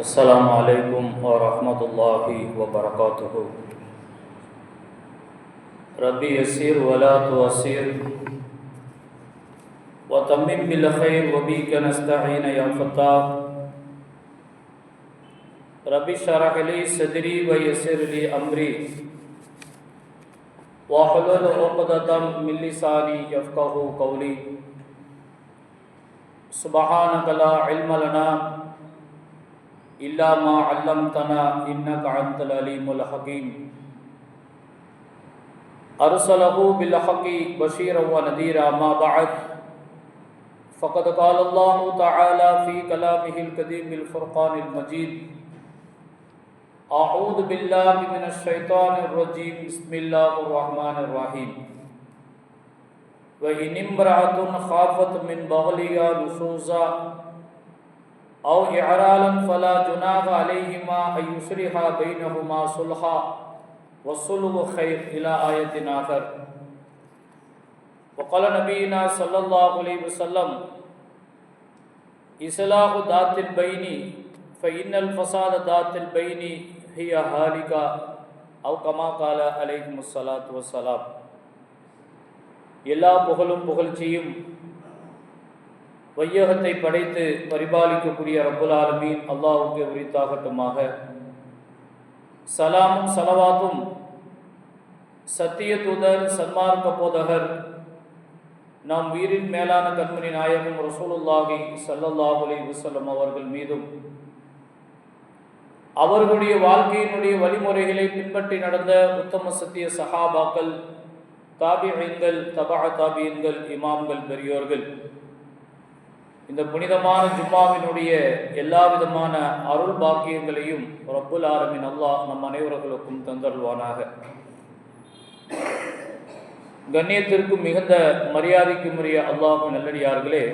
السلام عليكم ورحمة الله وبركاته. ربي يسير ولا تعسر وتمم بالخير وبك نستعين يا فتاح. ربي اشرح لي صدري ويسر لي أمري واحلل عقدة من لساني يفقهوا قولي. سبحانك لا علم لنا إلا ما علمتنا إنك أنت العليم الحكيم. أرسله بالحق بشيرا ونذيرا ما بعد فقد قال الله تعالى في كلامه القديم الفرقان المجيد: أعوذ بالله من الشيطان الرجيم بسم الله الرحمن الرحيم. وإن امرأة خافت من بغلها نشوزا أو إعرالا فلا جناح عليهما أن يصلحا بينهما صلحا والصلح خير إلى آية آخر. وقال نبينا صلى الله عليه وسلم: إصلاح ذات البين فإن الفساد ذات البين هي هالكة أو كما قال عليه الصلاة والسلام. எல்லா புகழும் புகழ்ச்சியும் வையகத்தை படைத்து பரிபாலிக்கக்கூடிய ரப்புல் ஆலமீன் அல்லாஹ்வுக்கு உரித்தாகட்டுமாக. சலாமும் சலவாத்தும் சத்திய தூதர் சன்மார்க்க போதகர் நாம் உயிரின் மேலான கண்மணி நாயகம் ரசூலுல்லாஹி ஸல்லல்லாஹு அலைஹி வஸல்லம் அவர்கள் மீதும் அவர்களுடைய வாழ்க்கையினுடைய வழிமுறைகளை பின்பற்றி நடந்த உத்தம சத்திய சஹாபாக்கள், தாபிஈன்கள், தபா தாபிஈன்கள், இமாம்கள், பெரியோர்கள், இந்த புனிதமான ஜும்மாவினுடைய எல்லா விதமான அருள் பாக்கியங்களையும் ரப்புல் ஆலமீன் அல்லாஹ் நம் அனைவர்களுக்கும் தந்தருள்வானாக. கண்ணியத்திற்கும் மிகுந்த மரியாதைக்கும் உரிய அல்லாஹ்வின் நல்லடியார்களே,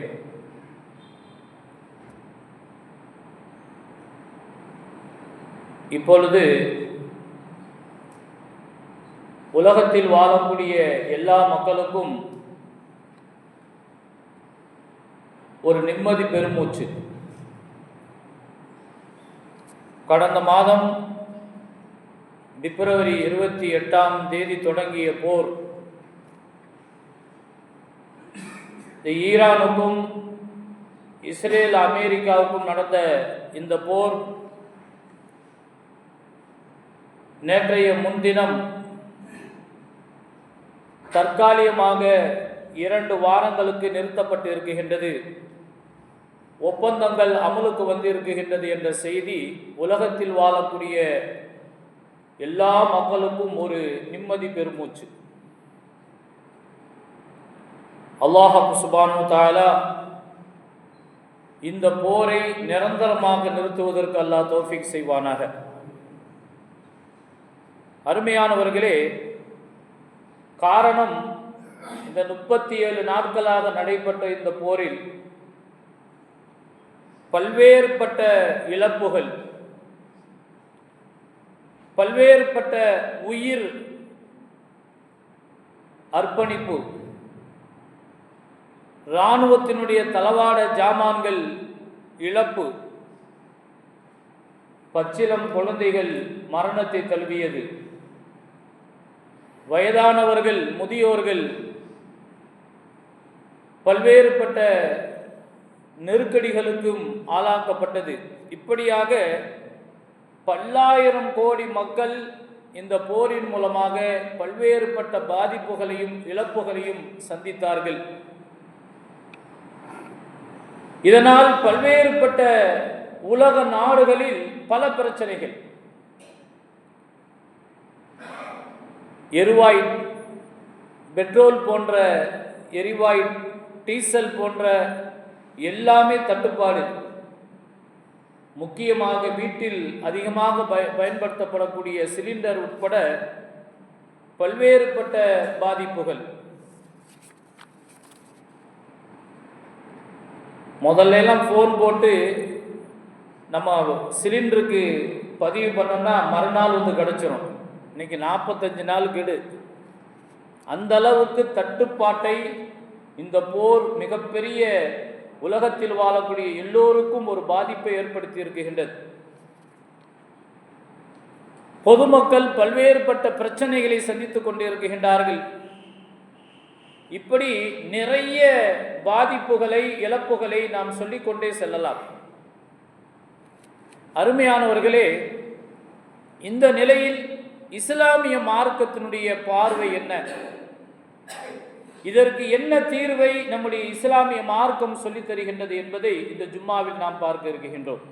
இப்பொழுது உலகத்தில் வாழக்கூடிய எல்லா மக்களுக்கும் ஒரு நிம்மதி பெருமூச்சு. கடந்த மாதம் பிப்ரவரி 28 தொடங்கிய போர் ஈரானுக்கும் இஸ்ரேல் அமெரிக்காவுக்கும் நடந்த இந்த போர் நேற்றைய முன்தினம் தற்காலிகமாக 2 வாரங்களுக்கு நிறுத்தப்பட்டு இருக்குகின்றது. ஒப்பந்தங்கள் அமலுக்கு வந்திருக்குகின்றது என்ற செய்தி உலகத்தில் வாழக்கூடிய எல்லா மக்களுக்கும் ஒரு நிம்மதி பெருமூச்சு. அல்லாஹ் சுப்ஹானஹு வ தஆலா இந்த போரை நிரந்தரமாக நிறுத்துவதற்கு அல்லாஹ் தௌஃபீக் செய்வானாக. அருமையானவர்களே, காரணம், இந்த 37 நாட்களாக நடைபெற்ற இந்த போரில் பல்வேறுபட்ட இழப்புகள், பல்வேறுபட்ட உயிர் அர்ப்பணிப்பு, இராணுவத்தினுடைய தளவாட ஜாமான்கள் இழப்பு, பச்சிளம் குழந்தைகள் மரணத்தை தழுவியது, வயதானவர்கள், முதியோர்கள் பல்வேறுபட்ட நெருக்கடிகளுக்கும் ஆளாக்கப்பட்டது. இப்படியாக பல்லாயிரம் கோடி மக்கள் இந்த போரின் மூலமாக பல்வேறுபட்ட பாதிப்புகளையும் இழப்புகளையும் சந்தித்தார்கள். இதனால் பல்வேறுபட்ட உலக நாடுகளில் பல பிரச்சனைகள், எரிவாயு, பெட்ரோல் போன்ற எரிவாயு, டீசல் போன்ற எல்லாமே தட்டுப்பாடு. முக்கியமாக வீட்டில் அதிகமாக பயன்படுத்தப்படக்கூடிய சிலிண்டர் உட்பட பல்வேறுபட்ட பாதிப்புகள். முதல்ல எல்லாம் ஃபோன் போட்டு நம்ம சிலிண்டருக்கு பதிவு பண்ணோம்னா மறுநாள் வந்து கிடச்சிரும். இன்னைக்கு 45 நாள் கெடு. அந்த அளவுக்கு தட்டுப்பாட்டை இந்த போர் மிகப்பெரிய உலகத்தில் வாழக்கூடிய எல்லோருக்கும் ஒரு பாதிப்பை ஏற்படுத்தி இருக்கின்றது. பொதுமக்கள் பல்வேறுபட்ட பிரச்சனைகளை சந்தித்துக் கொண்டிருக்கின்றார்கள். இப்படி நிறைய பாதிப்புகளை, இழப்புகளை நாம் சொல்லிக்கொண்டே செல்லலாம். அருமையானவர்களே, இந்த நிலையில் இஸ்லாமிய மார்க்கத்தினுடைய பார்வை என்ன? இதற்கு என்ன தீர்வை நம்முடைய இஸ்லாமிய மார்க்கம் சொல்லித் தருகின்றது என்பதை இந்த ஜும்மாவில் நாம் பார்க்க இருக்கின்றோம்.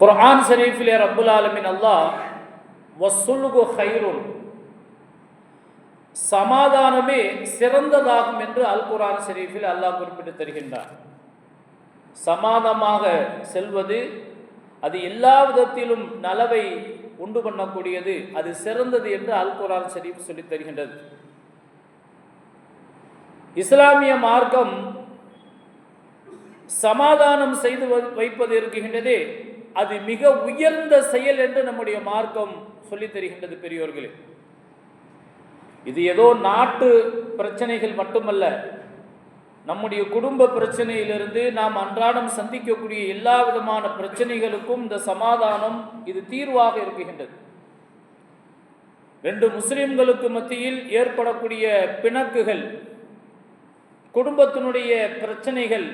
குர்ஆன் ஷரீஃபிலே ரப்புல் ஆலமீன் அல்லாஹ் வஸ்ஸுல்ஹு கைருன், சமாதானமே சிறந்ததாகும் என்று அல் குர்ஆன் ஷரீஃபில் அல்லாஹ் குறிப்பிட்டு தருகின்றார். சமாதானமாக செல்வது அது எல்லா விதத்திலும் நலவை உண்டு பண்ணக்கூடியது, அது சிறந்தது என்று அல் குர்ஆன் ஷரீஃப் சொல்லித் தருகின்றது. இஸ்லாமிய மார்க்கம் சமாதானம் செய்து வைப்பது இருக்கின்றதே, அது மிக உயர்ந்த செயல் என்று நம்முடைய மார்க்கம் சொல்லித் தருகின்றது. பெரியோர்களே, இது ஏதோ நாட்டு பிரச்சனைகள் மட்டுமல்ல, நம்முடைய குடும்ப பிரச்சனையிலிருந்து நாம் அன்றாடம் சந்திக்கக்கூடிய எல்லா விதமான பிரச்சனைகளுக்கும் இந்த சமாதானம் இது தீர்வாக இருக்கின்றது. ரெண்டு முஸ்லிம்களுக்கு மத்தியில் ஏற்படக்கூடிய பிணக்குகள், குடும்பத்தினுடைய பிரச்சனைகள்,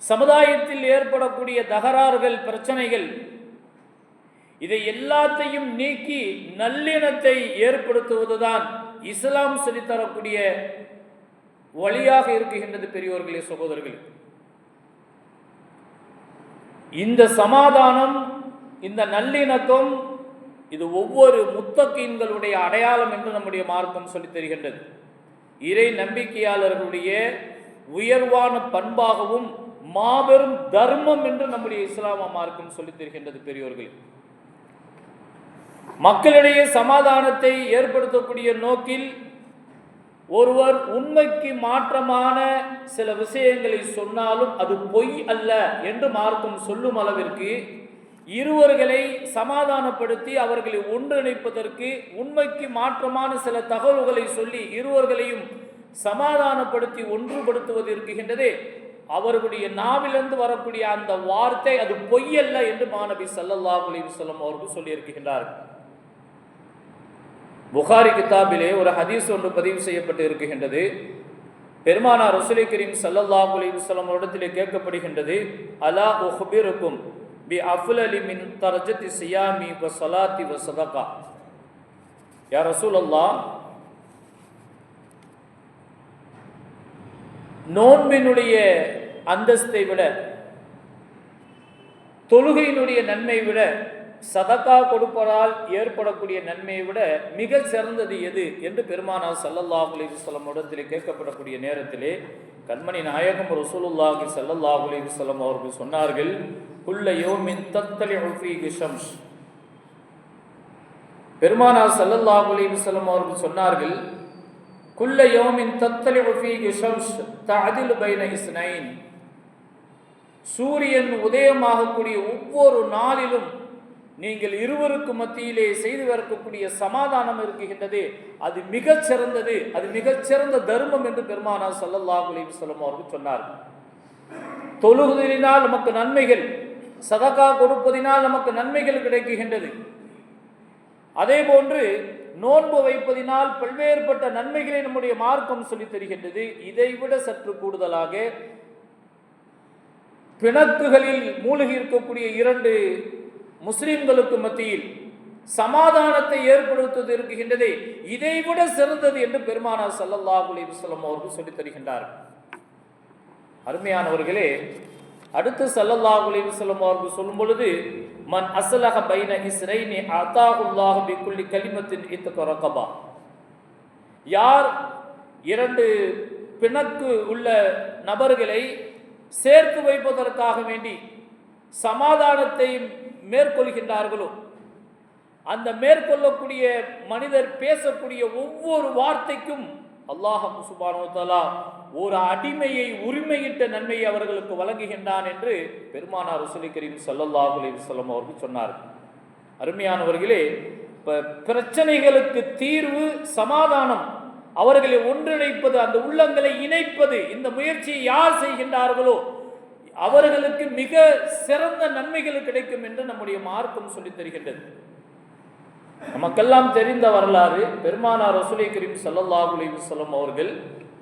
சமுதாயத்தில் ஏற்படக்கூடிய தகராறுகள், பிரச்சனைகள், இதை எல்லாத்தையும் நீக்கி நல்லிணத்தை ஏற்படுத்துவதுதான் இஸ்லாம் சொல்லித்தரக்கூடிய வழியாக இருக்கின்றது. பெரியோர்களே, சகோதரர்களே, இந்த சமாதானம், இந்த நல்லிணக்கம், இது ஒவ்வொரு முத்தகீன்களுடைய அடையாளம் என்று நம்முடைய மார்க்கம் சொல்லித் தருகின்றது. இறை நம்பிக்கையாளர்களுடைய உயர்வான பண்பாகவும் மாபெரும் தர்மம் என்று நம்முடைய இஸ்லாம மார்க்கம் சொல்லித் தருகின்றது. பெரியோர்களே, மக்களிடையே சமாதானத்தை ஏற்படுத்தக்கூடிய நோக்கில் ஒருவர் உண்மைக்கு மாற்றமான சில விஷயங்களை சொன்னாலும் அது பொய் அல்ல என்று மார்க்கம் சொல்லும் அளவிற்கு இருவர்களை சமாதானப்படுத்தி அவர்களை ஒன்றிணைப்பதற்கு உண்மைக்கு மாற்றமான சில தகவல்களை சொல்லி இருவர்களையும் சமாதானப்படுத்தி ஒன்றுபடுத்துவது இருக்கின்றதே, அவர்களுடைய நாவிலிருந்து வரக்கூடிய அந்த வார்த்தை அது பொய்யல்ல என்று மாநபி ஸல்லல்லாஹு அலைஹி வஸல்லம் அவர்கள் சொல்லியிருக்கின்றார்கள். புகாரி கிதாபிலே ஒரு ஹதீஸ் ஒன்று பதிவு செய்யப்பட்டு இருக்கின்றது. பெருமானார் ரசூல் கரீம் ஸல்லல்லாஹு அலைஹி வஸல்லம் இடத்திலே கேட்கப்படுகின்றது, அலா உஹ்பிருக்கும் பி அஃலலி மின் தர்ஜத்தி சியாமி வ ஸலாத்தி வ ஸதகா. யா ரசூலல்லாஹ், நோன்பினுடைய அந்தஸ்தை விட, தொழுகையினுடைய நன்மை விட, சதகா கொடுப்பதால் ஏற்படக்கூடிய நன்மையை விட மிக சிறந்தது எது என்று பெருமானார் ஸல்லல்லாஹு அலைஹி வஸல்லம் இடத்திலே கேட்கப்படக்கூடிய நேரத்திலே கண்மணி நாயகம் ரசூலுல்லாஹி ஸல்லல்லாஹு அலைஹி வஸல்லம் அவர்கள் சொன்னார்கள், குல்ல யௌமின் தத்தலிஉ ஃபீஹி ஷம்ஸ். பெருமானார் ஸல்லல்லாஹு அலைஹி வஸல்லம் அவர்கள் சொன்னார்கள், குல்ல யௌமின் தத்தலிஉ ஃபீஹி ஷம்ஸ் தஅதிலு பைன இஸ்னைன். சூரியன் உதயமாகக்கூடிய ஒவ்வொரு நாளிலும் நீங்கள் இருவருக்கு மத்தியிலே செய்து வரக்கூடிய சமாதானம் இருக்கின்றது, அது மிகச் சிறந்தது, அது மிகச் சிறந்த தர்மம் என்று பெருமானார் ஸல்லல்லாஹு அலைஹி வஸல்லம் அவர்கள் சொன்னார்கள். தொழுகையினால் நமக்கு நன்மைகள், சதகா கொடுப்பதினால் நமக்கு நன்மைகள் கிடைக்கின்றது. அதே போன்று நோன்பு வைப்பதினால் பல்வேறுபட்ட நன்மைகளை நம்முடைய மார்க்கம் சொல்லித் தருகின்றது. இதைவிட சற்று கூடுதலாக பிணக்குகளில் மூழ்கி இருக்கக்கூடிய இரண்டு முஸ்லிம்களுக்கு மத்தியில் சமாதானத்தை ஏற்படுத்துவது இருக்கின்றதே, இதைவிட சிறந்தது என்று பெருமானார் ஸல்லல்லாஹு அலைஹி வஸல்லம் அவர்கள் சொல்லித் தருகின்றார்கள். அருமையானவர்களே, அடுத்து ஸல்லல்லாஹு அலைஹி வஸல்லம் அவர்கள் சொல்லும் பொழுது, மன் அஸ்லஹ பைன இஸ்ரைனி அதாஹுல்லாஹு பிகுல்லி கலிமத்தின் இத்க ரகபா. யார் இரண்டு பிணக்கு உள்ள நபர்களை சேர்த்து வைப்பதற்காக வேண்டி சமாதானத்தை மேற்கொள்கின்றார்களோ, அந்த மேற்கொள்ளக்கூடிய மனிதர் பேசக்கூடிய ஒவ்வொரு வார்த்தைக்கும் அல்லாஹ் சுப்ஹானஹு வ தஆலா ஒரு அடிமையை உரிமையிட்ட நன்மையை அவர்களுக்கு வழங்குகின்றான் என்று பெருமானார் ரசூல் கரீம் ஸல்லல்லாஹு அலைஹி வஸல்லம் அவர்கள் சொன்னார்கள். அருமையானவர்களே, பிரச்சனைகளுக்கு தீர்வு சமாதானம், அவர்களை ஒன்றிணைப்பது, அந்த உள்ளங்களை இணைப்பது, இந்த முயற்சியை யார் செய்கின்றார்களோ அவர்களுக்கு மிக சிறந்த நன்மைகள் கிடைக்கும் என்று நம்முடைய மார்க்கம் சொல்லித் தருகின்றது. நமக்கெல்லாம் தெரிந்த வரலாறு, பெருமானார் ரசூலை கரீம் ஸல்லல்லாஹு அலைஹி வஸல்லம் அவர்கள்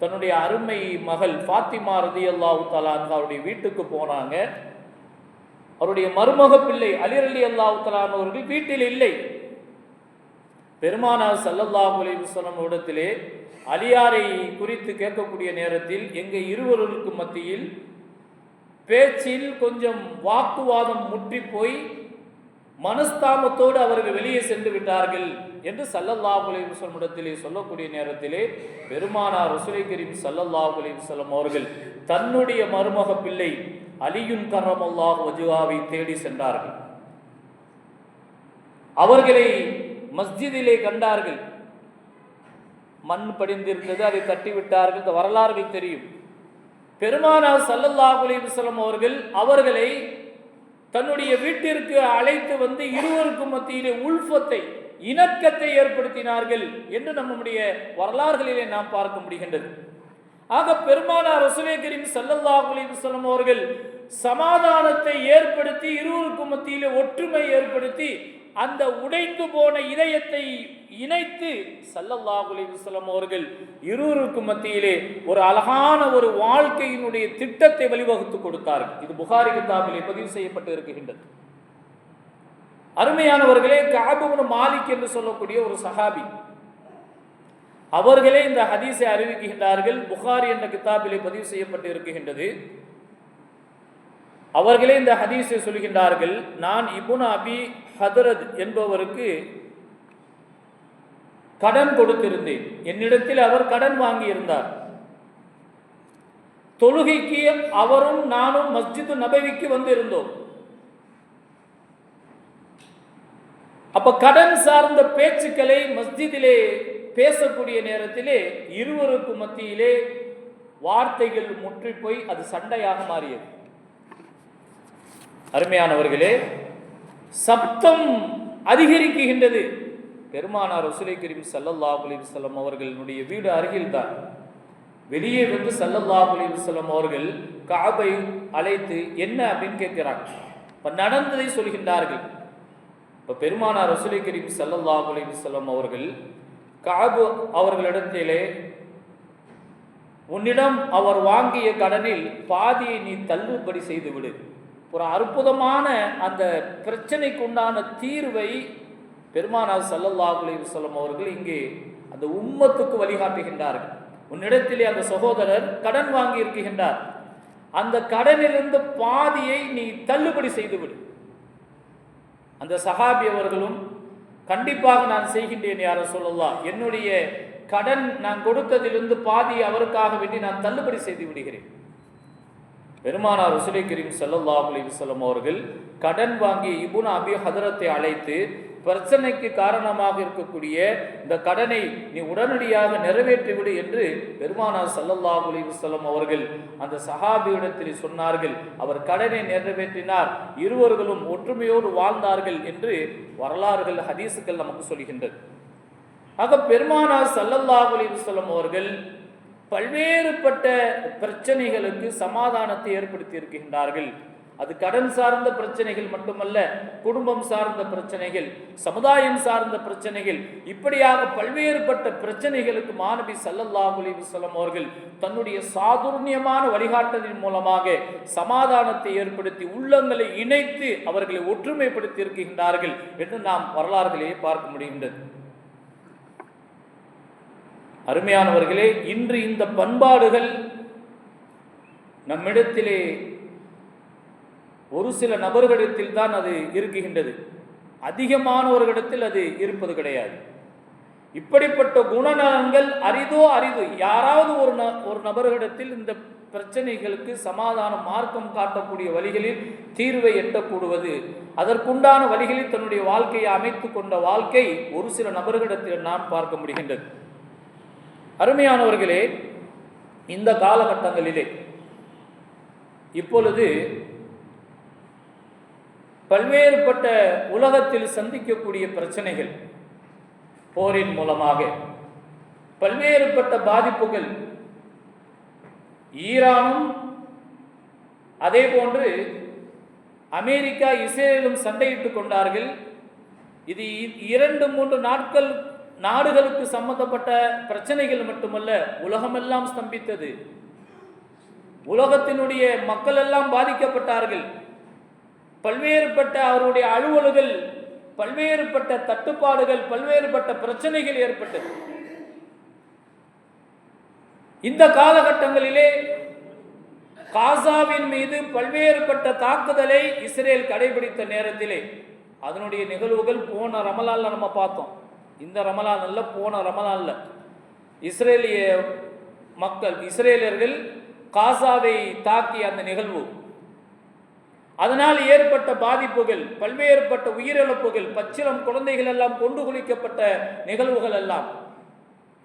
தன்னுடைய அருமை மகள் ஃபாத்திமா ரலியல்லாஹு தஆலா அவருடைய வீட்டுக்கு போனாங்க. அவருடைய மருமக பிள்ளை அலி ரலியல்லாஹு தஆலா அவர்கள் வீட்டில் இல்லை. பெருமானார் ஸல்லல்லாஹு அலைஹி வஸல்லம் இடத்திலே அலியாரை குறித்து கேட்கக்கூடிய நேரத்தில் எங்க இருவருக்கு மத்தியில் பேச்சில் கொஞ்சம் வாக்குவாதம் முற்றி போய் மனஸ்தாபத்தோடு அவர்கள் வெளியே சென்று விட்டார்கள் என்று ஸல்லல்லாஹு அலைஹி வஸல்லம் இடத்திலே சொல்லக்கூடிய நேரத்திலே பெருமானார் ரசூலை கரீம் ஸல்லல்லாஹு அலைஹி வஸல்லம் அவர்கள் தன்னுடைய மருமக பிள்ளை அலியுன் கர்ரமல்லாஹு வஜ்ஹாவை தேடி சென்றார்கள். அவர்களை மஸ்ஜிதிலே கண்டார்கள். மண் படிந்திருந்தது, அதை தட்டிவிட்டார்கள். இந்த வரலாறுகள் தெரியும். பெருமானார் ஸல்லல்லாஹு அலைஹி வஸல்லம் அவர்கள் அவர்களை தன்னுடைய வீட்டிற்கு அழைத்து வந்து இருவருக்கும் மத்தியிலே உல்ஃபத்தை, இணக்கத்தை ஏற்படுத்தினார்கள் என்று நம்முடைய வரலாறுகளிலே நாம் பார்க்க முடிகின்றது. ஆக பெருமானார் ரசூலே கரீம் ஸல்லல்லாஹு அலைஹி வஸல்லம் அவர்கள் சமாதானத்தை ஏற்படுத்தி இருவருக்கும் மத்தியிலே ஒற்றுமை ஏற்படுத்தி அந்த உடைந்து போன இதயத்தை இணைத்து ஸல்லல்லாஹு அலைஹி வஸல்லம் அவர்கள் இருவருக்கும் மத்தியிலே ஒரு அழகான ஒரு வாழ்க்கையினுடைய திட்டத்தை வழிவகுத்து கொடுத்தார்கள். இது புகாரி கிதாபிலே பதிவு செய்யப்பட்டு இருக்கின்றது. அருமையானவர்களே, கஅப் இப்னு மாலிக் என்று சொல்லக்கூடிய ஒரு சஹாபி, அவர்களே இந்த ஹதீஸை அறிவிக்கின்றார்கள். புகாரி என்ற கிதாபிலே பதிவு செய்யப்பட்டு இருக்கின்றது. அவர்களே இந்த ஹதீஸை சொல்கின்றார்கள். நான் இப்னு அபி ஹதரத் என்பவருக்கு கடன் கொடுத்திருந்தேன். என்னிடத்தில் அவர் கடன் வாங்கி இருந்தார். தொழுகைக்கு அவரும் நானும் மஸ்ஜிது நபவிக்கு வந்து இருந்தோம். அப்ப கடன் சார்ந்த பேச்சுக்களை மஸ்ஜிதிலே பேசக்கூடிய நேரத்திலே இருவருக்கு மத்தியிலே வார்த்தைகள் முற்றி போய் அது சண்டையாக மாறியது. அருமையானவர்களே, சப்தம் அதிகரிக்கின்றது. பெருமானார் ரசூலை கரீம் ஸல்லல்லாஹு அலைஹி வஸல்லம் அவர்களுடைய வீடு அருகில்தான். வெளியே வந்து ஸல்லல்லாஹு அலைஹி வஸல்லம் அவர்கள் கஅபை அழைத்து என்ன அப்படின்னு கேட்கிறாங்க. இப்ப நடந்ததை சொல்கின்றார்கள். இப்ப பெருமானார் ரசூலை கரீம் ஸல்லல்லாஹு அலைஹி வஸல்லம் அவர்கள் கஅப் அவர்களிடத்திலே, உன்னிடம் அவர் வாங்கிய கடனில் பாதியை நீ தள்ளுபடி செய்து விடு. ஒரு அற்புதமான அந்த பிரச்சனைக்கு உண்டான தீர்வை பெருமானார் ஸல்லல்லாஹு அலைஹி வஸல்லம் அவர்கள் இங்கே அந்த உம்மத்துக்கு வழிகாட்டுகின்றார்கள். உன்னிடத்திலே அந்த சகோதரர் கடன் வாங்கி இருக்கின்றார், அந்த கடனிலிருந்து பாதியை நீ தள்ளுபடி செய்துவிடு. அந்த சஹாபி அவர்களும் கண்டிப்பாக நான் செய்கின்றேன் யா ரசூலல்லாஹ், என்னுடைய கடன் நான் கொடுத்ததிலிருந்து பாதியை அவருக்காக வேண்டி நான் தள்ளுபடி செய்து விடுகிறேன். பெருமானார் ரசூலை கரீம் ஸல்லல்லாஹு அலைஹி வஸல்லம் அவர்கள் கடன் வாங்கி இப்னு அபி ஹதரத்தை அழைத்து, பிரச்சனைக்கு காரணமாக இருக்கக்கூடிய இந்த கடனை நீ உடனடியாக நிறைவேற்றிவிடு என்று பெருமானார் ஸல்லல்லாஹு அலைஹி வஸல்லம் அவர்கள் அந்த சஹாபியிடத்தில் சொன்னார்கள். அவர் கடனை நிறைவேற்றினார், இருவர்களும் ஒற்றுமையோடு வாழ்ந்தார்கள் என்று வரலாறுகள், ஹதீஸுகள் நமக்கு சொல்கின்றது. ஆக பெருமானார் ஸல்லல்லாஹு அலைஹி வஸல்லம் அவர்கள் பல்வேறுபட்ட பிரச்சனைகளுக்கு சமாதானத்தை ஏற்படுத்தி இருக்கின்றார்கள். அது கடன் சார்ந்த பிரச்சனைகள் மட்டுமல்ல, குடும்பம் சார்ந்த பிரச்சனைகள், சமுதாயம் சார்ந்த பிரச்சனைகள், இப்படியாக பல்வேறுபட்ட பிரச்சனைகளுக்கு மாநபி ஸல்லல்லாஹு அலைஹி வஸல்லம் அவர்கள் தன்னுடைய சாதுர்ணியமான வழிகாட்டுதலின் மூலமாக சமாதானத்தை ஏற்படுத்தி உள்ளங்களை இணைத்து அவர்களை ஒற்றுமைப்படுத்தி இருக்கின்றார்கள் என்று நாம் வரலாறுகளையே பார்க்க முடிகின்றது. அருமையானவர்களே, இன்று இந்த பண்பாடுகள் நம்மிடத்திலே ஒரு சில நபர்களிடத்தில் தான் அது இருக்குகின்றது, அதிகமானவர்களிடத்தில் அது இருப்பது கிடையாது. இப்படிப்பட்ட குணநலன்கள் அரிதோ அரிது. யாராவது ஒரு நபர்களிடத்தில் இந்த பிரச்சனைகளுக்கு சமாதான மார்க்கம் காட்டக்கூடிய வழிகளில் தீர்வை எட்டக்கூடுவது, அதற்குண்டான வழிகளில் தன்னுடைய வாழ்க்கையை அமைத்து கொண்ட வாழ்க்கை ஒரு சில நபர்களிடத்தில் நாம் பார்க்க முடிகின்றது. அருமையானவர்களே, இந்த காலகட்டங்களிலே இப்பொழுது பல்வேறுபட்ட உலகத்தில் சந்திக்கக்கூடிய பிரச்சனைகள், போரின் மூலமாக பல்வேறுபட்ட பாதிப்புகள், ஈரானும் அதே போன்று அமெரிக்கா இஸ்ரேலும் சண்டையிட்டுக் கொண்டார்கள். இது 2-3 நாடுகளுக்கு சம்பந்தப்பட்ட பிரச்சனைகள் மட்டுமல்ல, உலகமெல்லாம் ஸ்தம்பித்தது. உலகத்தினுடைய மக்கள் எல்லாம் பாதிக்கப்பட்டார்கள். பல்வேறுபட்ட அவருடைய அலுவல்கள், பல்வேறுபட்ட தட்டுப்பாடுகள், பல்வேறுபட்ட பிரச்சனைகள் ஏற்பட்டது. இந்த காலகட்டங்களிலே காசாவின் மீது பல்வேறுபட்ட தாக்குதலை இஸ்ரேல் கடைபிடித்த நேரத்திலே அதனுடைய நிகழ்வுகள் போன ரமலான்ல நம்ம பார்த்தோம். இந்த ரமலான் அல்ல, போன ரமலான்ல இஸ்ரேலிய மக்கள், இஸ்ரேலியர்கள் காசாவை தாக்கிய அந்த நிகழ்வு, அதனால் ஏற்பட்ட பாதிப்புகள், பல்வேறுபட்ட உயிரிழப்புகள், பச்சிளம் குழந்தைகள் எல்லாம் கொண்டு குளிக்கப்பட்ட நிகழ்வுகள் எல்லாம்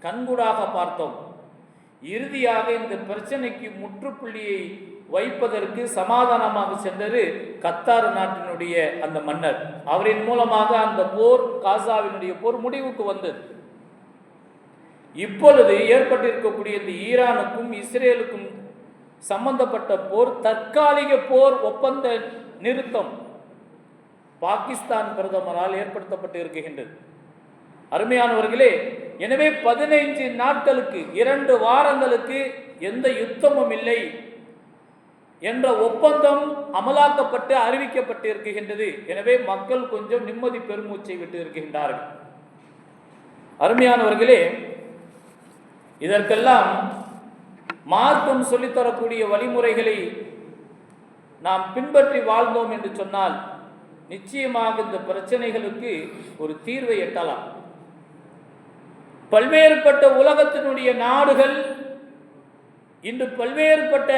கண்கூடாக பார்த்தோம். இறுதியாக இந்த பிரச்சனைக்கு முற்றுப்புள்ளியை வைப்பதற்கு சமாதானமாக சென்றது கத்தார் நாட்டினுடைய அந்த மன்னர். அவரின் மூலமாக அந்த போர், காசாவினுடைய போர் முடிவுக்கு வந்தது. இப்பொழுது ஏற்பட்டிருக்கக்கூடிய இந்த ஈரானுக்கும் இஸ்ரேலுக்கும் சம்பந்தப்பட்ட போர் தற்காலிக போர் ஒப்பந்த நிறுத்தம் பாகிஸ்தான் பிரதமரால் ஏற்படுத்தப்பட்டு இருக்கின்றது. அருமையானவர்களே, எனவே 15 நாட்களுக்கு, 2 வாரங்களுக்கு எந்த யுத்தமும் இல்லை என்ற ஒப்பந்தம் அமலாக்கப்பட்டு அறிவிக்கப்பட்டு இருக்கின்றது. எனவே மக்கள் கொஞ்சம் நிம்மதி பெருமூச்சை விட்டு இருக்கின்றார்கள். அருமையானவர்களே, இதற்கெல்லாம் மார்க்கம் சொல்லித்தரக்கூடிய வழிமுறைகளை நாம் பின்பற்றி வாழ்ந்தோம் என்று சொன்னால் நிச்சயமாக இந்த பிரச்சனைகளுக்கு ஒரு தீர்வை எட்டலாம். பல்வேறுபட்ட உலகத்தினுடைய நாடுகள் இன்று பல்வேறுபட்ட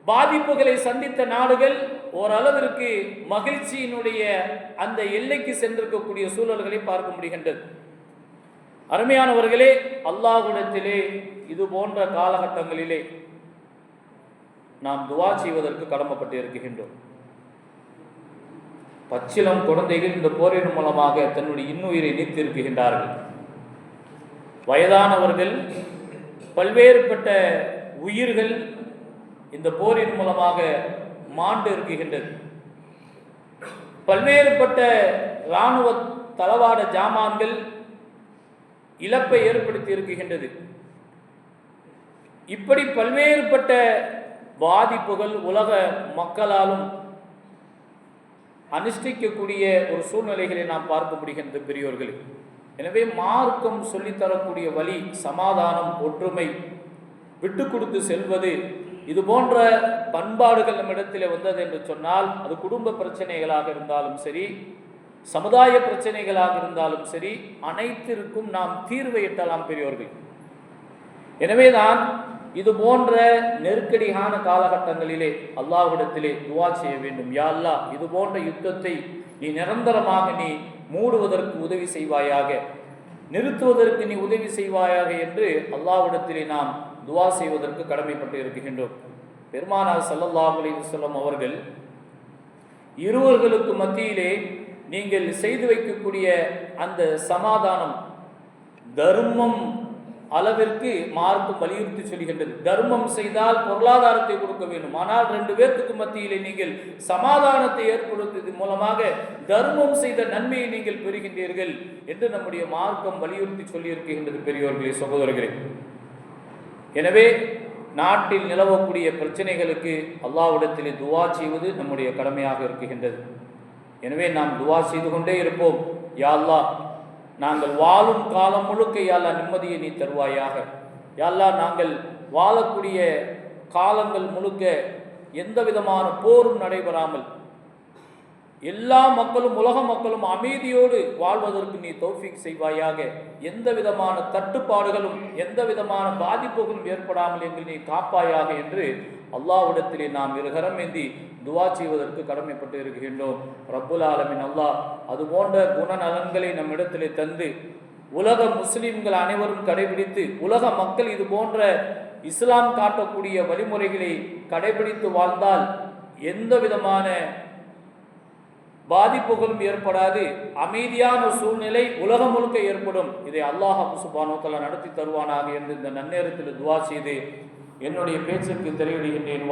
பாதிப்புகளை சந்தித்த நாடுகள் ஓரளவிற்கு மகிழ்ச்சியினுடைய அந்த எல்லைக்கு சென்றிருக்கக்கூடிய சூழல்களை பார்க்க முடிகின்றது. அருமையானவர்களே, அல்லாஹ்விடத்திலே இது போன்ற காலகட்டங்களிலே நாம் துஆ செய்வதற்கு கடமைப்பட்டு இருக்கின்றோம். பச்சிளம் குழந்தைகள் இந்த போரின் மூலமாக தன்னுடைய இன்னுயிரை நீத்திருக்கின்றார்கள். வயதானவர்கள், பல்வேறுபட்ட உயிர்கள் இந்த போரின் மூலமாக மாண்டு இருக்கின்றது. பல்வேறுபட்ட இராணுவ தளவாட ஜாமான்கள் இழப்பை ஏற்படுத்தி இருக்கின்றது. இப்படி பல்வேறுபட்ட பாதிப்புகள் உலக மக்களாலும் அனுஷ்டிக்கக்கூடிய ஒரு சூழ்நிலைகளை நாம் பார்க்க முடிகின்ற பெரியோர்கள். எனவே மார்க்கம் சொல்லித்தரக்கூடிய வழி சமாதானம், ஒற்றுமை, விட்டு கொடுத்து செல்வது, இது போன்ற பண்பாடுகள் நம்மிடத்தில் வந்தது என்று சொன்னால் அது குடும்ப பிரச்சனைகளாக இருந்தாலும் சரி, சமுதாய பிரச்சனைகளாக இருந்தாலும் சரி, அனைத்திற்கும் நாம் தீர்வை எட்டலாம் பெரியோர்கள். எனவேதான் இது போன்ற நெருக்கடியான காலகட்டங்களிலே அல்லாஹ்விடத்திலே துஆ செய்ய வேண்டும். யா அல்லாஹ், இது போன்ற யுத்தத்தை நீ நிரந்தரமாக நீ மூடுவதற்கு உதவி செய்வாயாக, நிறுத்துவதற்கு நீ உதவி செய்வாயாக என்று அல்லாஹ்விடத்திலே நாம் துஆ செய்வதற்கு கடமைப்பட்டு இருக்கின்றோம். பெருமானார் ஸல்லல்லாஹு அலைஹி வஸல்லம் அவர்கள் இருவர்களுக்கு மத்தியிலே நீங்கள் செய்து வைக்கக்கூடிய அந்த சமாதானம், தர்மம் அளவிற்கு மார்க்கம் வலியுறுத்தி சொல்கின்றது. தர்மம் செய்தால் பொருளாதாரத்தை கொடுக்க வேண்டும், ஆனால் 2 பேருக்கு மத்தியிலே நீங்கள் சமாதானத்தை ஏற்படுத்துவதன் மூலமாக தர்மம் செய்த நன்மையை நீங்கள் பெறுகின்றீர்கள் என்று நம்முடைய மார்க்கம் வலியுறுத்தி சொல்லியிருக்கின்றது பெரியோர்களே, சகோதரர்களே. எனவே நாட்டில் நிலவக்கூடிய பிரச்சனைகளுக்கு அல்லாஹ்விடத்திலே துஆ செய்வது நம்முடைய கடமையாக இருக்கின்றது. எனவே நாம் துஆ செய்து கொண்டே இருப்போம். யா அல்லாஹ், நாங்கள் வாழும் காலம் முழுக்க யா அல்லாஹ் நிம்மதியை நீ தருவாயாக. யா அல்லாஹ், நாங்கள் வாழக்கூடிய காலங்கள் முழுக்க எந்த விதமான போரும் நடைபெறாமல் எல்லா மக்களும், உலக மக்களும் அமைதியோடு வாழ்வதற்கு நீ தௌஃபீக் செய்வாயாக. எந்த விதமான தட்டுப்பாடுகளும் எந்த விதமான பாதிப்புகளும் ஏற்படாமல் எங்கள் நீ காப்பாயாக என்று அல்லாஹ்விடத்திலே நாம் இருகரம் ஏந்தி துஆ செய்வதற்கு கடமைப்பட்டு இருக்கின்றோம். ரப்புல் ஆலமீன் அல்லாஹ் அது போன்ற குணநலன்களை நம்மிடத்திலே தந்து உலக முஸ்லிம்கள் அனைவரும் கடைபிடித்து, உலக மக்கள் இது போன்ற இஸ்லாம் காட்டக்கூடிய வழிமுறைகளை கடைபிடித்து வாழ்ந்தால் எந்த விதமான பாதிப்புகளும் ஏற்படாது, அமைதியான சூழ்நிலை உலகம் முழுக்க ஏற்படும். இதை அல்லாஹ் சுப்ஹானஹு வ தஆலா நடத்தி தருவானாக என்று இந்த நன்னேரத்தில் துஆ செய்து என்னுடைய பேச்சுக்கு தெரிவிக்கின்றேன்.